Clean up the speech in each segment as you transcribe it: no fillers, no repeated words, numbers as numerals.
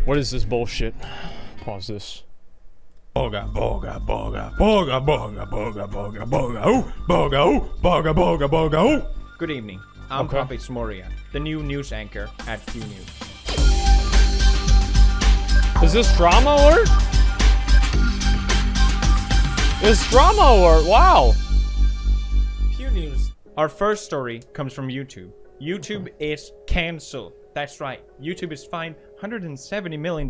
What is this bullshit? Pause this. Boga, boga, boga, boga, boga, boga, boga, boga, ooh, boga, ooh, boga, boga, boga, ooh. Good evening. I'm Prophet Moria, the new news anchor at Pew News. Is this drama alert? It's drama alert, wow. Pew News. Our first story comes from YouTube. YouTube is cancelled. That's right. YouTube is fined $170 million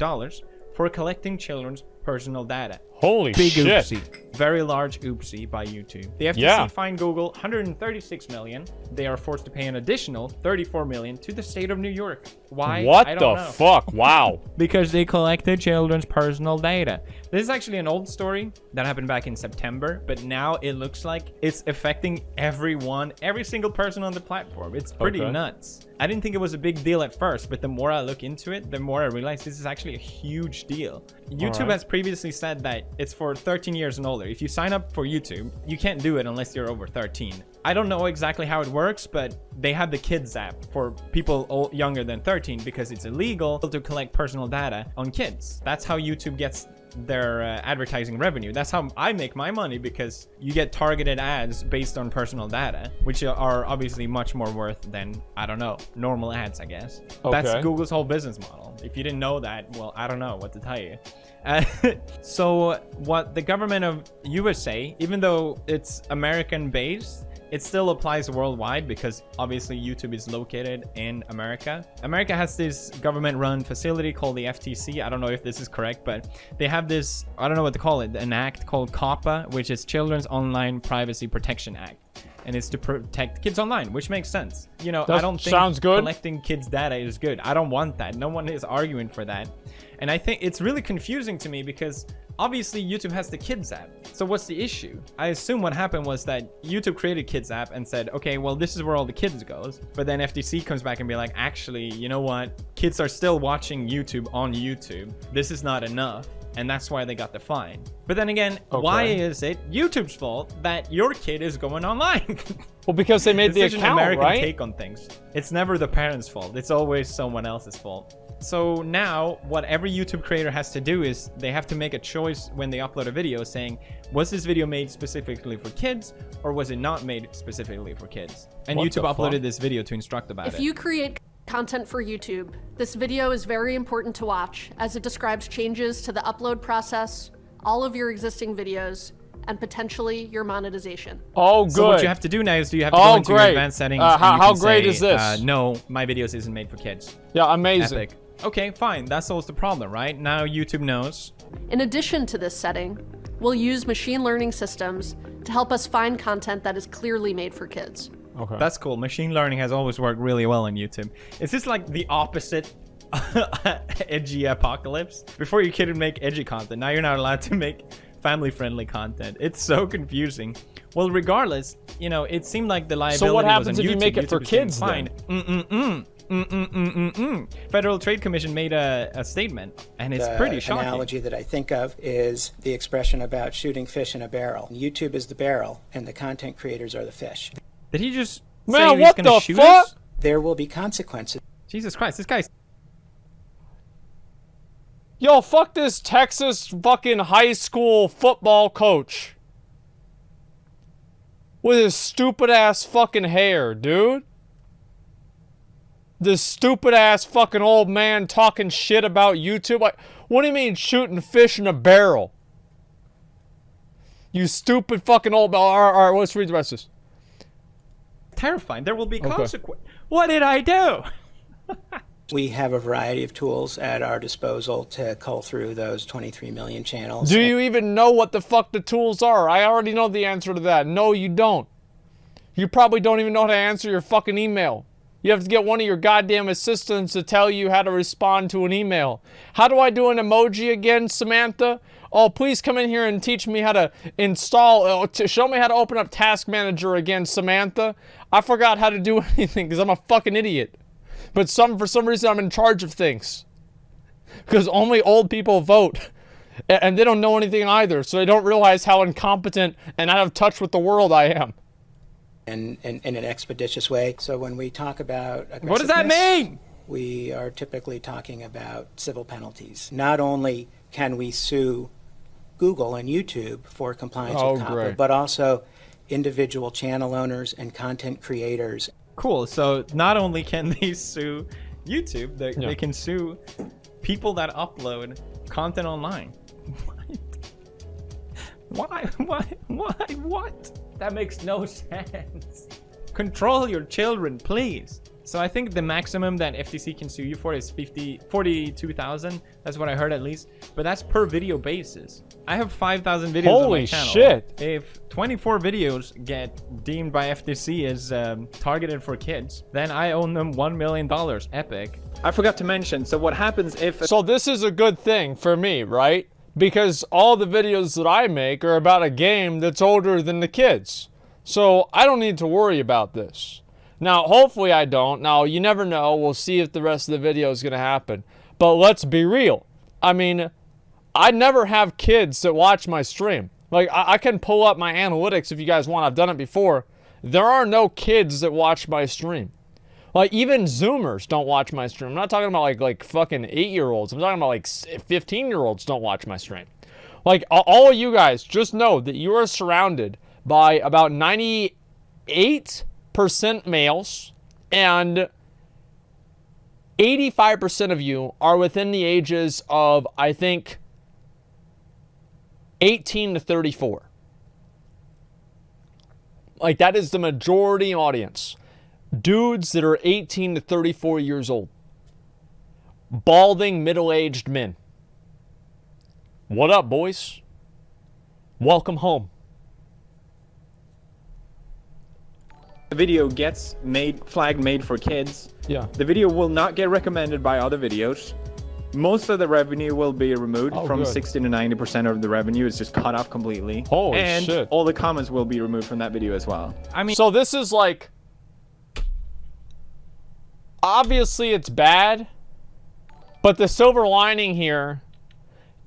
for collecting children's personal data. Holy Big shit. oopsie. Very large oopsie by YouTube. The FTC fined Google $136 million. They are forced to pay an additional $34 million to the state of New York. Why? What I don't the know. fuck? Wow. Because they collected children's personal data. This is actually an old story that happened back in September, but now it looks like it's affecting everyone, every single person on the platform. It's pretty nuts. I didn't think it was a big deal at first, but the more I look into it, the more I realize this is actually a huge deal. YouTube has previously said that it's for 13 years and older. If you sign up for YouTube, you can't do it unless you're over 13. I don't know exactly how it works, but they have the kids app for people younger than 13 because it's illegal to collect personal data on kids. That's how YouTube gets their advertising revenue. That's how I make my money, because you get targeted ads based on personal data, which are obviously much more worth than, I don't know, normal ads, I guess. That's Google's whole business model. If you didn't know that, well, I don't know what to tell you. So what the government of USA, even though it's American based, it still applies worldwide because obviously YouTube is located in America. America has this government-run facility called the FTC. I don't know if this is correct, but they have this, I don't know what to call it, an act called COPPA, which is Children's Online Privacy Protection Act. And it's to protect kids online, which makes sense. You know, I don't think collecting kids' data is good. I don't want that. No one is arguing for that. And I think it's really confusing to me because obviously YouTube has the kids app. So what's the issue? I assume what happened was that YouTube created kids app and said, okay, well, this is where all the kids goes. But then FTC comes back and be like, actually, you know what? Kids are still watching YouTube on YouTube. This is not enough. And that's why they got the fine. But then again, why is it YouTube's fault that your kid is going online? Well, because they made the account, an American right? take on things. It's never the parents' fault. It's always someone else's fault. So now what every YouTube creator has to do is they have to make a choice when they upload a video saying, was this video made specifically for kids or was it not made specifically for kids? And YouTube uploaded this video to instruct about it. If you create content for YouTube, this video is very important to watch as it describes changes to the upload process, all of your existing videos, and potentially your monetization. Oh, good. So what you have to do now is you have to go into your advanced settings. How great is this? No, my videos isn't made for kids. Yeah, amazing. Epic. Okay, fine. That solves the problem, right? Now YouTube knows. In addition to this setting, we'll use machine learning systems to help us find content that is clearly made for kids. Okay. That's cool. Machine learning has always worked really well on YouTube. Is this like the opposite edgy apocalypse? Before you couldn't make edgy content. Now you're not allowed to make family-friendly content. It's so confusing. Well, regardless, you know, it seemed like the liability was on YouTube. So what happens if you make it for kids then? Federal Trade Commission made a statement, and it's pretty shocking. The analogy that I think of is the expression about shooting fish in a barrel. YouTube is the barrel, and the content creators are the fish. Did he just Man, say he's what gonna the shoot fuck? us? There will be consequences. Jesus Christ, this guy's... Yo, fuck this Texas fucking high school football coach. With his stupid ass fucking hair, dude. This stupid ass fucking old man talking shit about YouTube. Like, what do you mean shooting fish in a barrel? You stupid fucking old... Alright, let's read the rest of this. Terrifying. There will be consequence. What did I do? We have a variety of tools at our disposal to cull through those 23 million channels. Do you even know what the fuck the tools are? I already know the answer to that. No, you don't. You probably don't even know how to answer your fucking email. You have to get one of your goddamn assistants to tell you how to respond to an email. How do I do an emoji again, Samantha? Oh, please come in here and teach me how to install, show me how to open up Task Manager again, Samantha. I forgot how to do anything because I'm a fucking idiot. But for some reason, I'm in charge of things. Because only old people vote. And they don't know anything either, so they don't realize how incompetent and out of touch with the world I am. In an expeditious way. So when we talk about what does that mean? we are typically talking about civil penalties. Not only can we sue Google and YouTube for compliance with copyright, but also individual channel owners and content creators. Cool. So not only can they sue YouTube, they can sue people that upload content online. What? What? That makes no sense. Control your children, please. So I think the maximum that FTC can sue you for is 42,000. That's what I heard at least. But that's per video basis. I have 5,000 videos on my channel. Holy shit. If 24 videos get deemed by FTC as targeted for kids, then I own them $1 million. Epic. I forgot to mention, so what happens if... So this is a good thing for me, right? Because all the videos that I make are about a game that's older than the kids. So I don't need to worry about this. Now, hopefully I don't. Now, you never know. We'll see if the rest of the video is going to happen. But let's be real. I mean, I never have kids that watch my stream. Like, I can pull up my analytics if you guys want. I've done it before. There are no kids that watch my stream. Like, even Zoomers don't watch my stream. I'm not talking about, like fucking 8-year-olds. I'm talking about, like, 15-year-olds don't watch my stream. Like, all of you guys, just know that you are surrounded by about 98% males, and 85% of you are within the ages of, I think, 18 to 34. Like, that is the majority audience. Dudes that are 18 to 34 years old. Balding, middle-aged men. What up, boys? Welcome home. The video gets flagged made for kids. Yeah. The video will not get recommended by other videos. Most of the revenue will be removed. From good. 60 to 90% of the revenue is just cut off completely. Holy and shit. all the comments will be removed from that video as well. I mean, So this is like, obviously it's bad, but the silver lining here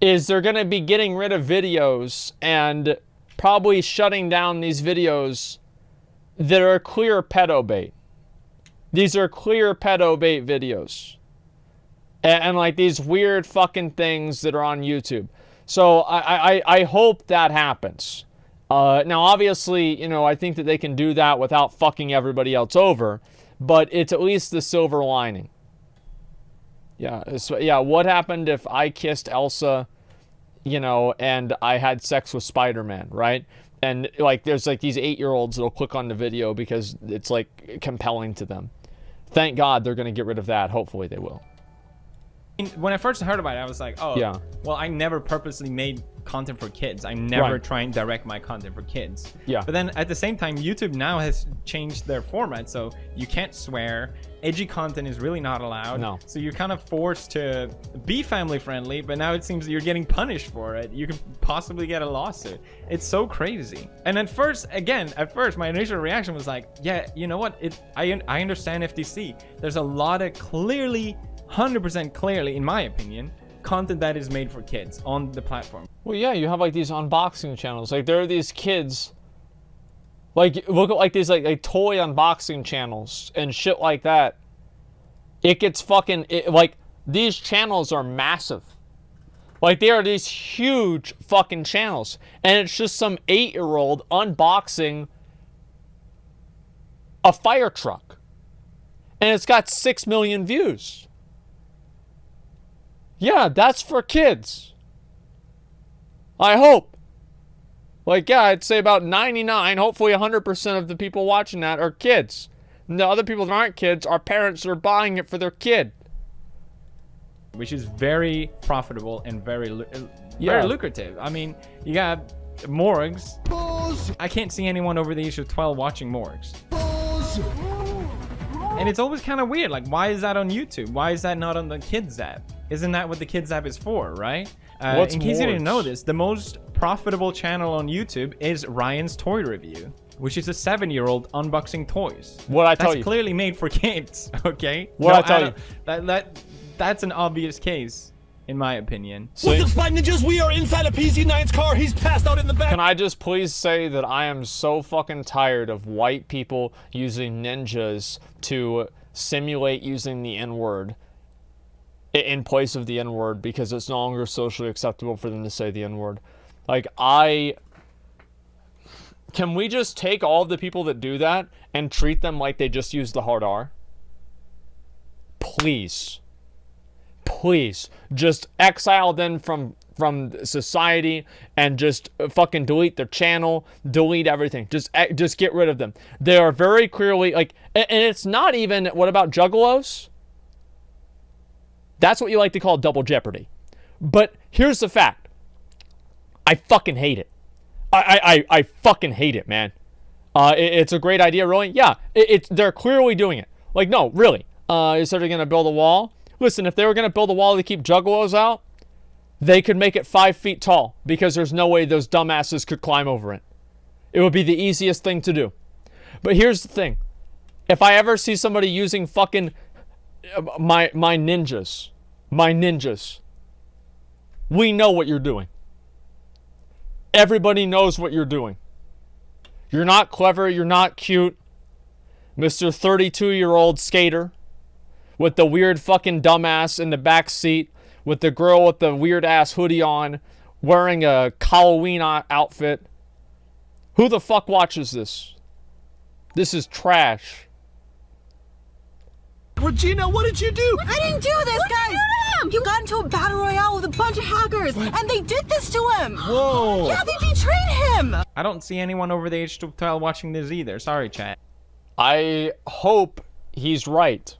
is they're going to be getting rid of videos and probably shutting down these videos that are clear pedo bait. These are clear pedo bait videos. And like these weird fucking things that are on YouTube. So I hope that happens. Now, obviously, you know, I think that they can do that without fucking everybody else over. But it's at least the silver lining. Yeah, so, yeah, what happened if I kissed Elsa, you know, and I had sex with Spider-Man, right? And, like, there's, like, these 8-year-olds that'll click on the video because it's, like, compelling to them. Thank God they're going to get rid of that. Hopefully they will. when I first heard about it, I was like, oh, yeah. Well, I never purposely made content for kids. I never try and direct my content for kids. Yeah. But then at the same time, YouTube now has changed their format, so you can't swear. Edgy content is really not allowed. No. So you're kind of forced to be family friendly, but now it seems that you're getting punished for it. You could possibly get a lawsuit. It's so crazy. And at first, my initial reaction was like, yeah, you know what? I understand FTC. There's a lot of clearly, 100% clearly, in my opinion, content that is made for kids on the platform. Well, yeah, you have like these unboxing channels. Like there are these kids, like look at like these like toy unboxing channels and shit like that. It gets fucking like these channels are massive. Like they are these huge fucking channels, and it's just some 8-year-old unboxing a fire truck, and it's got 6 million views. Yeah, that's for kids. I hope. Like, yeah, I'd say about 99, hopefully 100% of the people watching that are kids. And the other people that aren't kids are parents that are buying it for their kid. Which is very profitable and very lucrative. I mean, you got Morgz. Balls. I can't see anyone over the age of 12 watching Morgz. Balls. And it's always kind of weird. Like, why is that on YouTube? Why is that not on the Kids app? Isn't that what the Kids app is for, right? What's in case you didn't Morgz? know this, the most profitable channel on YouTube is Ryan's Toy Review, which is a 7-year-old unboxing toys. What'd I tell That's you? clearly made for kids, okay? What'd I tell you? That's an obvious case, in my opinion. What's up, Spy Ninjas? We are inside a PZ9's car. He's passed out in the back. Can I just please say that I am so fucking tired of white people using ninjas to simulate using the N-word in place of the N-word because it's no longer socially acceptable for them to say the N-word. Like, can we just take all of the people that do that and treat them like they just use the hard R? Please. Please. Just exile them from society and just fucking delete their channel, delete everything. Just get rid of them. They are very clearly, like, and it's not even, what about juggalos? That's what you like to call double jeopardy. But here's the fact. I fucking hate it. I fucking hate it, man. It's a great idea, really. Yeah, they're clearly doing it. Like, no, really. Instead of going to build a wall. Listen, if they were going to build a wall to keep juggalos out, they could make it 5 feet tall because there's no way those dumbasses could climb over it. It would be the easiest thing to do. But here's the thing. If I ever see somebody using fucking my ninjas, we know what you're doing. Everybody knows what you're doing. You're not clever. You're not cute. Mr. 32-year-old skater with the weird fucking dumbass in the back seat with the girl with the weird ass hoodie on wearing a Halloween outfit. Who the fuck watches this? This is trash. Regina, what did you do? I didn't do this, guys! He got into a battle royale with a bunch of hackers, and they did this to him! Whoa! Yeah, they betrayed him! I don't see anyone over the age of 12 watching this either. Sorry, chat. I hope he's right.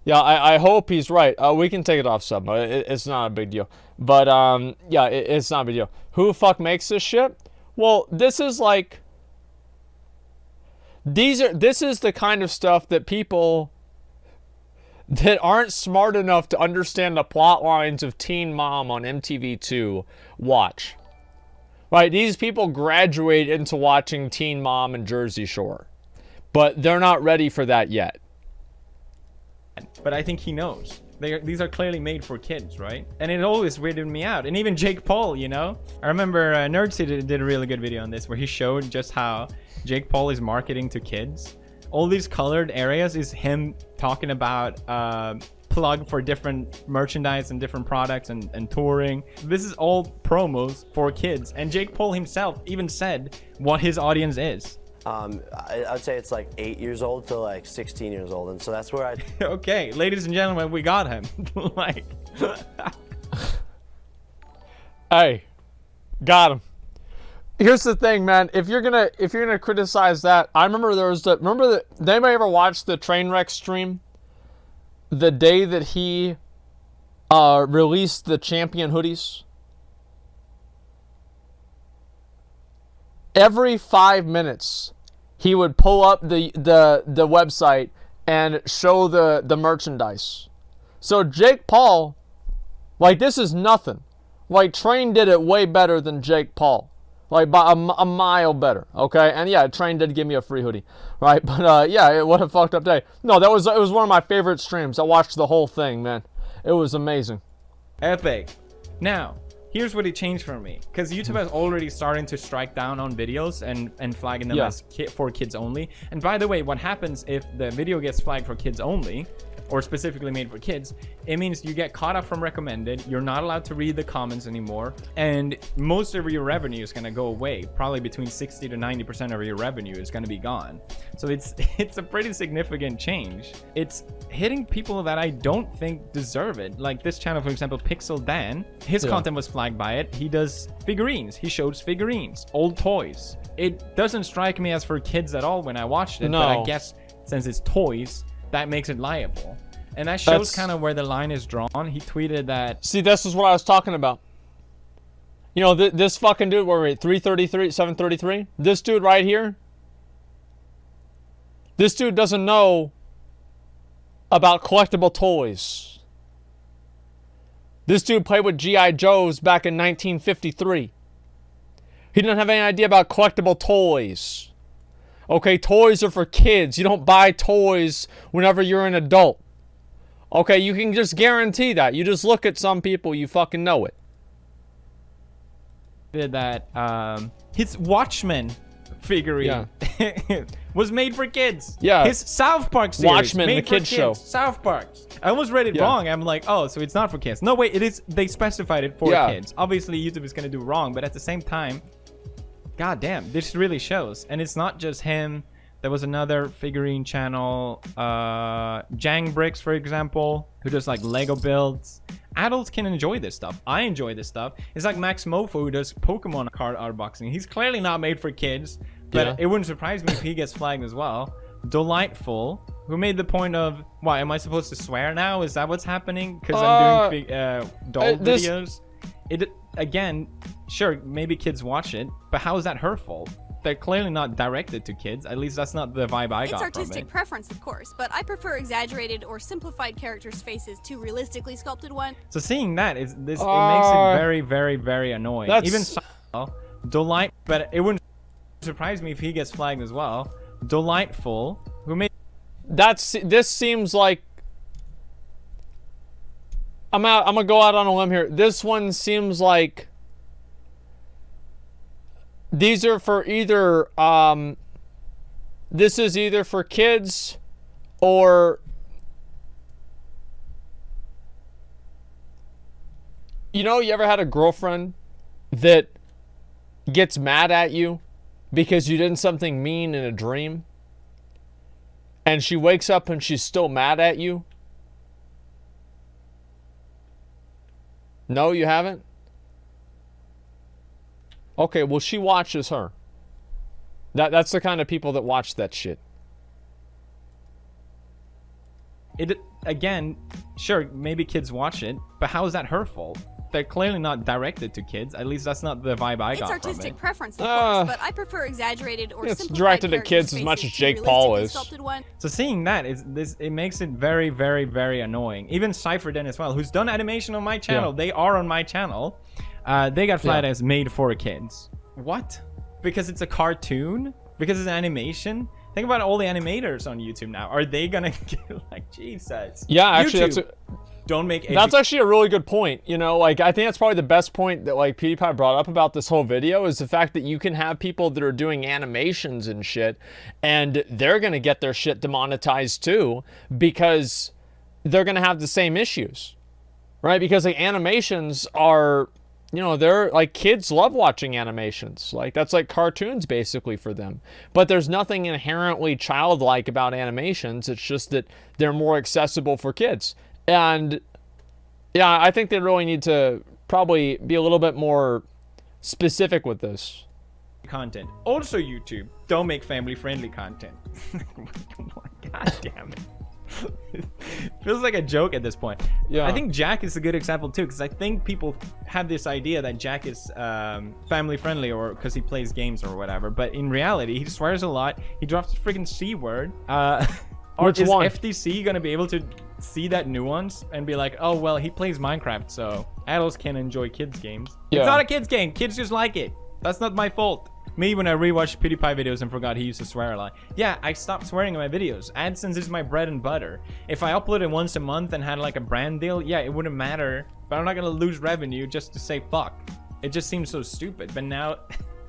Yeah, I hope he's right. We can take it off sub. It's not a big deal. But, yeah, it's not a big deal. Who the fuck makes this shit? Well, this is like... This is the kind of stuff that people that aren't smart enough to understand the plot lines of Teen Mom on MTV2 watch. Right? These people graduate into watching Teen Mom and Jersey Shore. But they're not ready for that yet. But I think he knows. These are clearly made for kids, right? And it always weirded me out. And even Jake Paul, you know? I remember Nerdseed did a really good video on this where he showed just how Jake Paul is marketing to kids. All these colored areas is him talking about plug for different merchandise and different products and touring. This is all promos for kids. And Jake Paul himself even said what his audience is. I'd say it's like 8 years old to like 16 years old, and so that's where I. Okay, ladies and gentlemen, we got him. Like, hey, got him. Here's the thing, man. If you're gonna criticize that, I remember there was did anybody ever watch the Trainwreck stream? The day that he released the Champion hoodies. Every 5 minutes, he would pull up the website and show the merchandise. So Jake Paul, like, this is nothing. Like, Train did it way better than Jake Paul. Like, by a mile better, okay? And yeah, Train did give me a free hoodie, right? But yeah, what a fucked up day. No, it was one of my favorite streams. I watched the whole thing, man. It was amazing. Epic. Now, here's what it changed for me, because YouTube is already starting to strike down on videos and flagging them as for kids only. And by the way, what happens if the video gets flagged for kids only, or specifically made for kids, it means you get caught up from recommended, you're not allowed to read the comments anymore, and most of your revenue is going to go away. Probably between 60 to 90% of your revenue is going to be gone. So it's a pretty significant change. It's hitting people that I don't think deserve it. Like this channel, for example, Pixel Dan, his content was flagged by it. He does figurines. He shows figurines, old toys. It doesn't strike me as for kids at all when I watched it, but I guess since it's toys, that makes it liable. And that shows kind of where the line is drawn. He tweeted that... See, this is what I was talking about. You know, this fucking dude, where are we at? 333, 733? This dude right here. This dude doesn't know about collectible toys. This dude played with G.I. Joes back in 1953. He didn't have any idea about collectible toys. Okay, toys are for kids. You don't buy toys whenever you're an adult. Okay, you can just guarantee that. You just look at some people, you fucking know it. Did that his Watchmen figurine was made for kids. Yeah. His South Park series Watchmen, made the for kids show. South Park. I almost read it wrong. I'm like, oh, so it's not for kids. No, wait, it is. They specified it for kids. Obviously, YouTube is going to do wrong, but at the same time, god damn, this really shows. And it's not just him. There was another figurine channel, Jang Bricks, for example, who does like Lego builds. Adults can enjoy this stuff. I enjoy this stuff. It's like Max Mofo, who does Pokemon card unboxing. He's clearly not made for kids, but it wouldn't surprise me if he gets flagged as well. Delightful, who made the point of, why, am I supposed to swear now? Is that what's happening? Because I'm doing doll videos? Again, sure, maybe kids watch it, but how is that her fault? They're clearly not directed to kids. At least that's not the vibe I got from it. It's artistic preference, of course, but I prefer exaggerated or simplified characters' faces to realistically sculpted ones. So seeing that, it makes it very, very, very annoying. Even Delight, but it wouldn't surprise me if he gets flagged as well. Delightful, who made... This seems like... I'm gonna go out on a limb here. This one seems like... These are for either, this is either for kids or, you know, you ever had a girlfriend that gets mad at you because you did something mean in a dream and she wakes up and she's still mad at you? No, you haven't? Okay, well, she watches her. That's the kind of people that watch that shit. Again, sure, maybe kids watch it, but how is that her fault? They're clearly not directed to kids. At least that's not the vibe I got from it. It's artistic preference, of course, but I prefer exaggerated or it's simplified directed at kids as much as Jake Paul is. So seeing that, it makes it very, very, very annoying. Even Cypherden as well, who's done animation on my channel. They are on my channel. They got flagged as made for kids. What? Because it's a cartoon? Because it's an animation? Think about all the animators on YouTube now. Are they gonna get like, Jesus? Yeah, actually, that's actually a really good point. You know, like, I think that's probably the best point that like PewDiePie brought up about this whole video is the fact that you can have people that are doing animations and shit, and they're gonna get their shit demonetized too because they're gonna have the same issues, right? Because like animations are, you know, they're like, kids love watching animations. Like, that's like cartoons basically for them. But there's nothing inherently childlike about animations. It's just that they're more accessible for kids. And yeah, I think they really need to probably be a little bit more specific with this. Content. Also, YouTube, don't make family-friendly content. God damn it. Feels like a joke at this point. Yeah, I think Jack is a good example too, because I think people have this idea that Jack is family friendly or because he plays games or whatever, but in reality he swears a lot. He drops the freaking C word. Or is FTC gonna be able to see that nuance and be like, oh well, he plays Minecraft, so adults can enjoy kids games? It's not a kids game. Kids just like it. That's not my fault. Me, when I rewatched PewDiePie videos and forgot he used to swear a lot. Yeah, I stopped swearing in my videos. AdSense is my bread and butter. If I uploaded once a month and had like a brand deal, yeah, it wouldn't matter. But I'm not gonna lose revenue just to say fuck. It just seems so stupid. But now,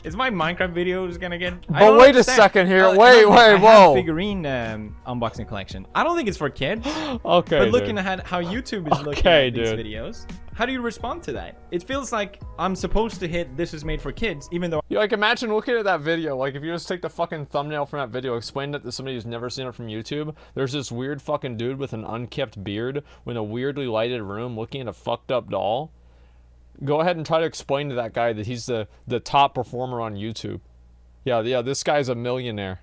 is my Minecraft videos gonna get... But wait a second here. Wait, whoa. I have figurine unboxing collection. I don't think it's for kids. Okay, but looking at how YouTube is looking at these videos, how do you respond to that? It feels like I'm supposed to hit this is made for kids, even though... Yeah, like, imagine looking at that video. Like, if you just take the fucking thumbnail from that video, explain it to somebody who's never seen it from YouTube. There's this weird fucking dude with an unkempt beard in a weirdly lighted room looking at a fucked up doll. Go ahead and try to explain to that guy that he's the top performer on YouTube. Yeah, this guy's a millionaire.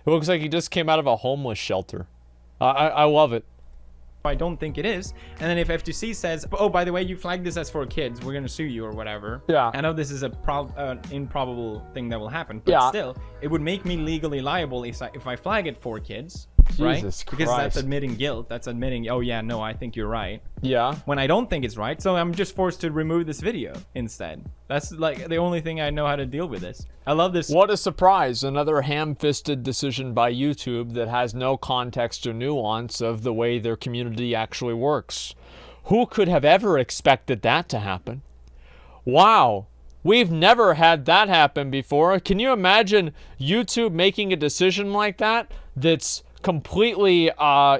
It looks like he just came out of a homeless shelter. I love it. I don't think it is. And then if FTC says, oh, by the way, you flagged this as for kids, we're gonna sue you or whatever. Yeah. I know this is a improbable thing that will happen, but still, it would make me legally liable if I flag it for kids, right? Jesus Christ. Because that's admitting guilt. That's admitting, oh yeah, no, I think you're right. Yeah. When I don't think it's right, so I'm just forced to remove this video instead. That's like the only thing I know how to deal with this. I love this. What a surprise. Another ham-fisted decision by YouTube that has no context or nuance of the way their community actually works. Who could have ever expected that to happen? Wow. We've never had that happen before. Can you imagine YouTube making a decision like that that's completely,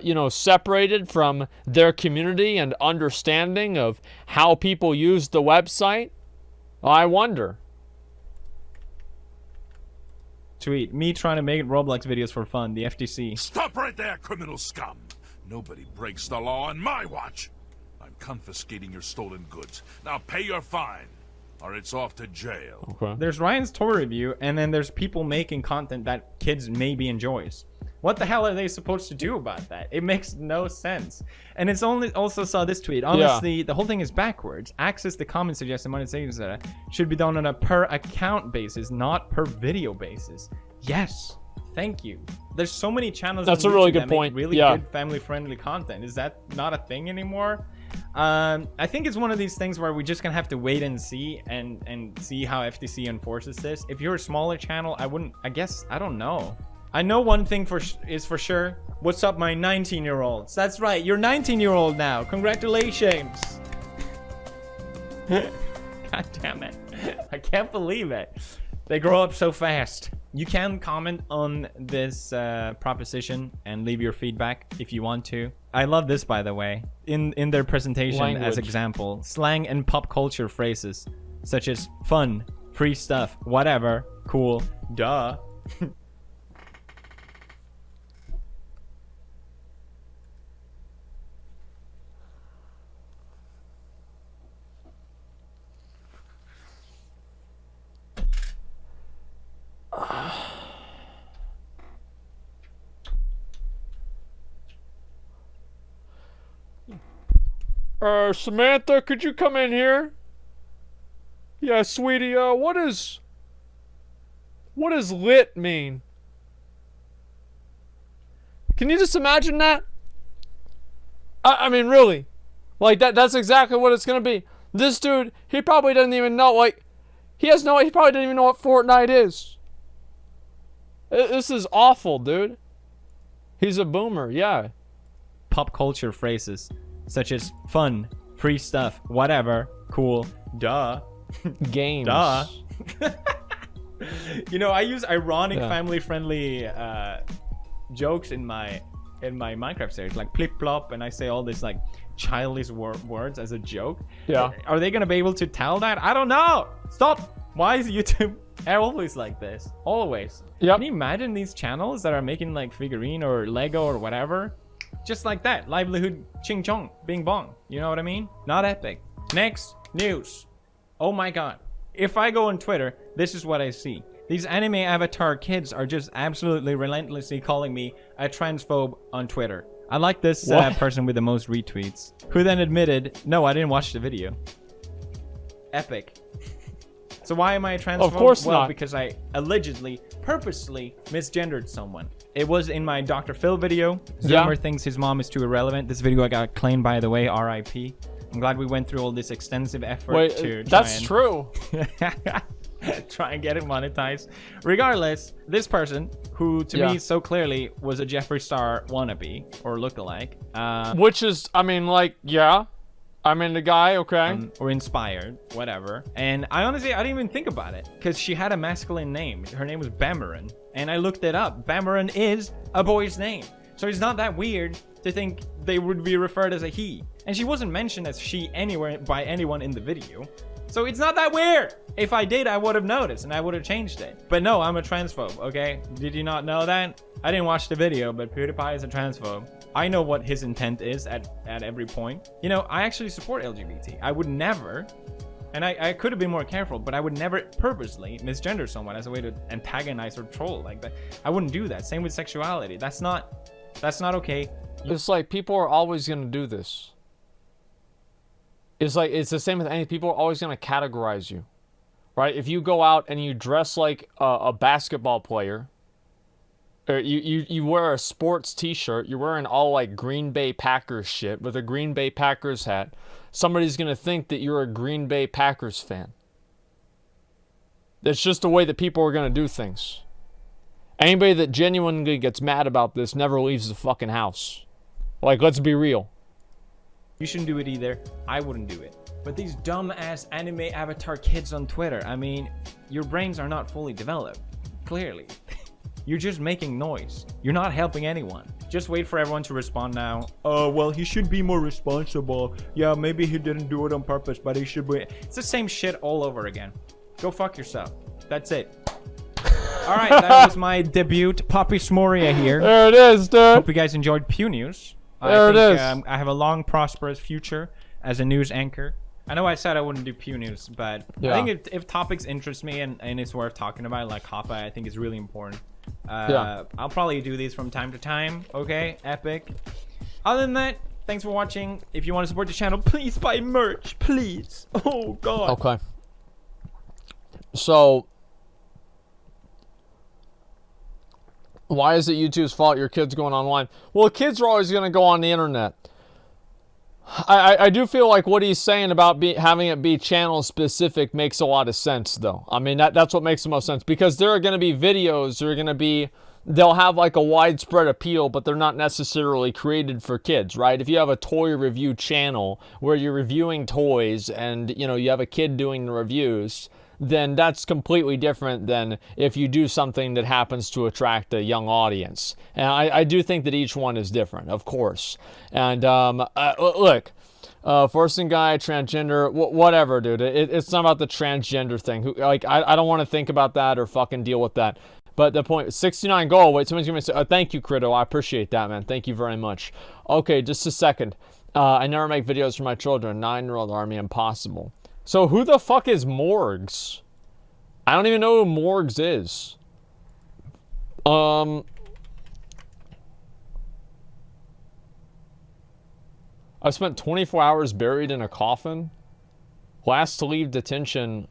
you know, separated from their community and understanding of how people use the website? I wonder. Tweet, me trying to make Roblox videos for fun, the FTC. Stop right there, criminal scum. Nobody breaks the law on my watch. I'm confiscating your stolen goods. Now pay your fine, or it's off to jail. Okay. There's Ryan's tour review, and then there's people making content that kids maybe enjoys. What the hell are they supposed to do about that? It makes no sense. And it's only also saw this tweet. Honestly, the whole thing is backwards. Access to comment suggested monetization should be done on a per account basis, not per video basis. Yes. Thank you. There's so many channels. That's a really good point. Really good family-friendly content. Is that not a thing anymore? I think it's one of these things where we're just gonna have to wait and see and see how FTC enforces this. If you're a smaller channel, I don't know. I know one thing is for sure. What's up, my 19-year-olds? That's right, you're 19-year-old now. Congratulations. God damn it. I can't believe it. They grow up so fast. You can comment on this proposition and leave your feedback if you want to. I love this, by the way. In their presentation as example, slang and pop culture phrases such as fun, free stuff, whatever, cool, duh. Samantha, could you come in here? Yeah, sweetie, what does lit mean? Can you just imagine that? I mean, really. Like, that's exactly what it's gonna be. This dude, he probably doesn't even know, like, he probably doesn't even know what Fortnite is. This is awful, dude. He's a boomer, yeah. Pop culture phrases such as fun, free stuff, whatever, cool, duh. Games. Duh. You know, I use ironic family-friendly jokes in my Minecraft series, like plip plop, and I say all these like childish words as a joke. Yeah. Are they gonna be able to tell that? I don't know. Stop. Why is YouTube always like this? Always. Yep. Can you imagine these channels that are making like figurine or Lego or whatever? Just like that. Livelihood ching chong, bing bong. You know what I mean? Not epic. Next news. Oh my god. If I go on Twitter, this is what I see. These anime avatar kids are just absolutely relentlessly calling me a transphobe on Twitter. I like this person with the most retweets, who then admitted, no, I didn't watch the video. Epic. So why am I a transphobe? Of course well, not. Because I allegedly, purposely misgendered someone. It was in my Dr. Phil video. Zoomer thinks his mom is too irrelevant. This video got claimed, by the way, RIP. I'm glad we went through all this extensive effort to that's true. try and get it monetized. Regardless, this person, who to me so clearly was a Jeffree Star wannabe or lookalike, which is, I mean, like, yeah, I'm in the guy, okay, or inspired, whatever. And I didn't even think about it because she had a masculine name. Her name was Bamaran, and I looked it up. Bamaran is a boy's name, so it's not that weird to think they would be referred as a he. And she wasn't mentioned as she anywhere by anyone in the video. So it's not that weird. If I did, I would have noticed and I would have changed it. But no, I'm a transphobe, okay? Did you not know that? I didn't watch the video, but PewDiePie is a transphobe. I know what his intent is at every point. You know, I actually support LGBT. I would never, and I could have been more careful, but I would never purposely misgender someone as a way to antagonize or troll like that. I wouldn't do that. Same with sexuality. That's not okay. It's like people are always gonna do this. It's like, it's the same with any, people are always going to categorize you, right? If you go out and you dress like a basketball player, or you wear a sports t-shirt, you're wearing all like Green Bay Packers shit with a Green Bay Packers hat, somebody's going to think that you're a Green Bay Packers fan. That's just the way that people are going to do things. Anybody that genuinely gets mad about this never leaves the fucking house. Like, let's be real. You shouldn't do it either. I wouldn't do it. But these dumb-ass anime avatar kids on Twitter, I mean, your brains are not fully developed. Clearly. You're just making noise. You're not helping anyone. Just wait for everyone to respond now. Oh, well, he should be more responsible. Yeah, maybe he didn't do it on purpose, but he should be. It's the same shit all over again. Go fuck yourself. That's it. Alright, that was my debut. Poppy Smoria here. There it is, dude. Hope you guys enjoyed Pew News. There it is. I have a long, prosperous future as a news anchor. I know I said I wouldn't do Pew News, but yeah. I think if topics interest me and it's worth talking about, like Hoppa, I think it's really important. Yeah. I'll probably do these from time to time. Okay, epic. Other than that, thanks for watching. If you want to support the channel, please buy merch, please. Oh god. Okay. So, why is it YouTube's fault your kid's going online? Well, kids are always going to go on the internet. I do feel like what he's saying about having it be channel specific makes a lot of sense, though. I mean, that's what makes the most sense, because there are going to be videos, they'll have like a widespread appeal, but they're not necessarily created for kids, right? If you have a toy review channel where you're reviewing toys and, you know, you have a kid doing the reviews, then that's completely different than if you do something that happens to attract a young audience. And I do think that each one is different, of course. And look, forcing guy, transgender, whatever, dude. It's not about the transgender thing. Like, I don't want to think about that or fucking deal with that. But the point, 69 goal. Wait, someone's gonna say, thank you, Crito. I appreciate that, man. Thank you very much. Okay, just a second. I never make videos for my children. 9-year-old army, impossible. So who the fuck is Morgz? I don't even know who Morgz is. I spent 24 hours buried in a coffin. Last to leave detention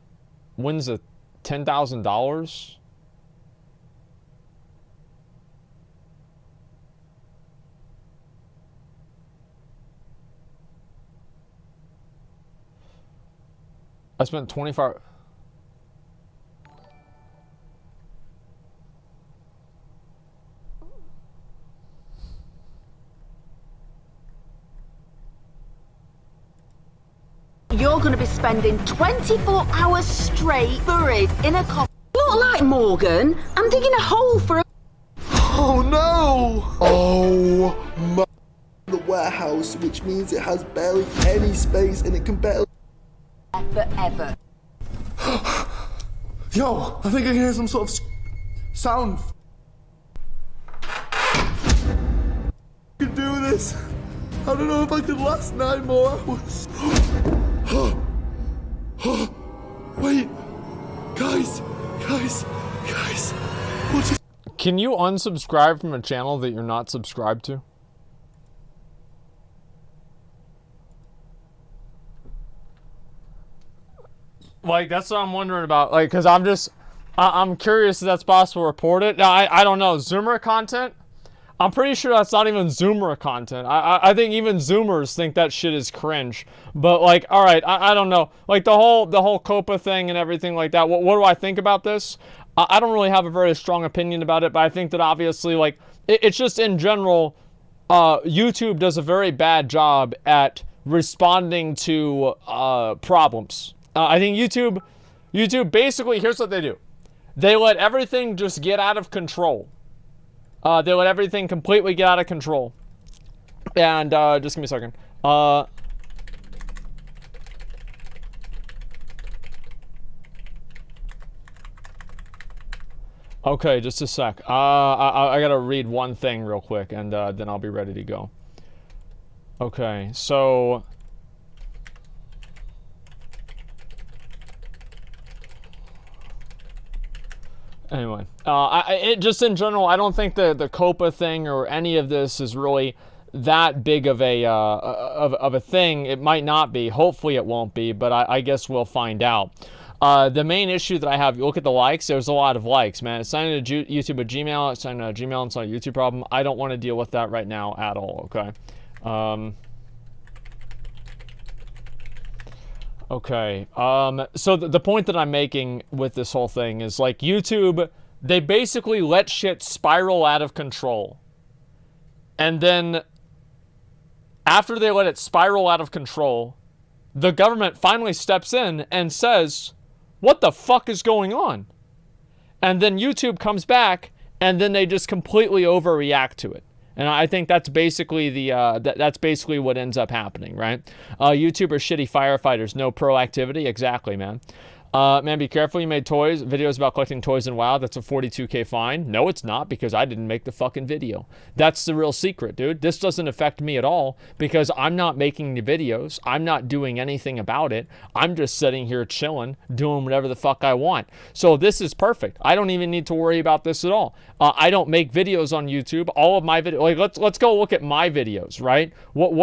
wins a $10,000. I spent 24. You're going to be spending 24 hours straight buried in a coffin. Not like Morgan. I'm digging a hole for a... Oh no! Oh my... The warehouse, which means it has barely any space and it can barely... Forever. Yo, I think I can hear some sort of sound. I can do this. I don't know if I can last 9 more hours. Wait, guys. Can you unsubscribe from a channel that you're not subscribed to? Like, that's what I'm wondering about. Like, because I'm curious if that's possible to report it. Now, I don't know. Zoomer content? I'm pretty sure that's not even Zoomer content. I think even Zoomers think that shit is cringe. But, like, all right, I don't know. Like, the whole Copa thing and everything like that. What do I think about this? I don't really have a very strong opinion about it, but I think that obviously, like, it's just in general, YouTube does a very bad job at responding to problems. I think YouTube basically, here's what they do. They let everything just get out of control. They let everything completely get out of control. And, just give me a second. Okay, just a sec. I gotta read one thing real quick, and then I'll be ready to go. Okay, so... Anyway, just in general, I don't think the Copa thing or any of this is really that big of a thing. It might not be. Hopefully it won't be, but I guess we'll find out. The main issue that I have, you look at the likes, there's a lot of likes, man. It's signing to YouTube a Gmail, it's signing to Gmail, it's not a YouTube problem. I don't want to deal with that right now at all, okay? Okay, so the point that I'm making with this whole thing is, like, YouTube, they basically let shit spiral out of control. And then After they let it spiral out of control, the government finally steps in and says, what the fuck is going on? And then YouTube comes back, and then they just completely overreact to it. And I think that's basically that's basically what ends up happening, right? YouTubers, shitty firefighters, no proactivity. Exactly, man. Man, be careful. You made videos about collecting toys in WoW. That's a 42K fine. No, it's not, because I didn't make the fucking video. That's the real secret, dude. This doesn't affect me at all because I'm not making the videos. I'm not doing anything about it. I'm just sitting here chilling, doing whatever the fuck I want. So this is perfect. I don't even need to worry about this at all. I don't make videos on YouTube. All of my videos, like let's go look at my videos, right? What